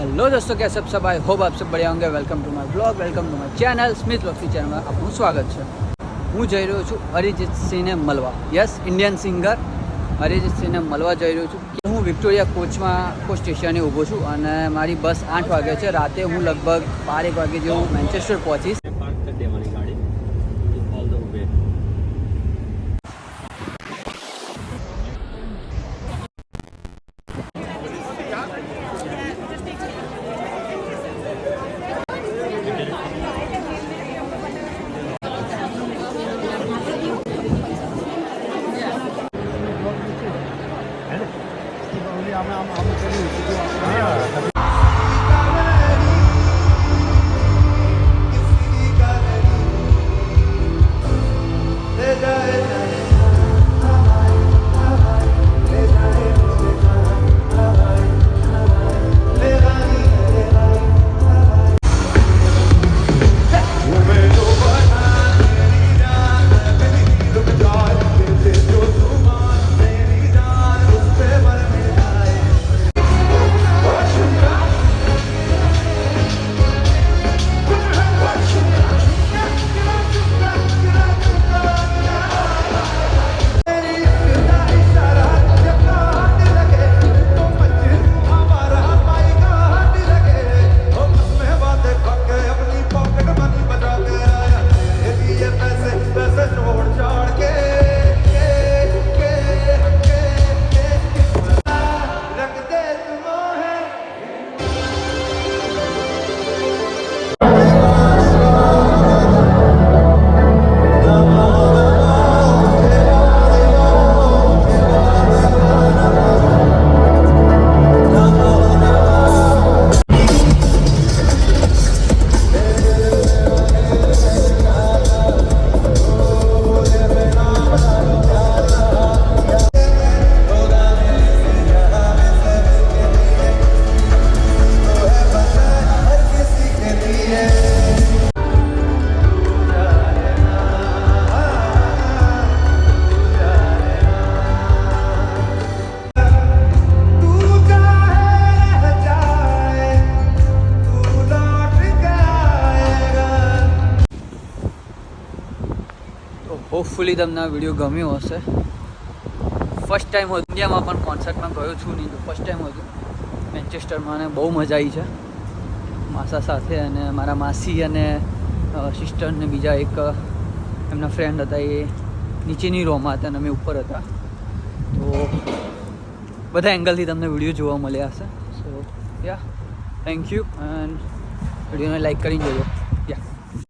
Hello दोस्तों, कैसे सब आई होप आप सब बढ़िया होंगे। Welcome to my blog, welcome to my channel Smith blogs channel में आपનું સ્વાગત છે। હું જઈ રહ્યો છું અરિજીત સિંહને મળવા। યસ, ઇન્ડિયન સિંગર અરિજીત સિંહને મળવા જઈ રહ્યો છું। હું વિક્ટોરિયા કોચ સ્ટેશને ઊભો છું અને મારી બસ 8 વાગે છે। રાતે હું લગભગ 12 વાગે જેવું મેન્ચેસ્ટર પહોંચીશ। હોપફુલી તમને આ વિડીયો ગમ્યો હશે। ફર્સ્ટ ટાઈમ હતું ઇન્ડિયામાં પણ કોન્સર્ટમાં ગયો છું નહીં, તો ફર્સ્ટ ટાઈમ હતું મેન્ચેસ્ટરમાં અને બહુ મજા આવી છે માસા સાથે અને મારા માસી અને સિસ્ટર ને બીજા એક એમના ફ્રેન્ડ હતા, એ નીચેની રોમાં હતા અને અમે ઉપર હતા। તો બધા એંગલથી તમને વિડીયો જોવા મળ્યા હશે। સો યા, થેન્ક યુ એન્ડ વિડીયોને લાઈક કરીને જોજો।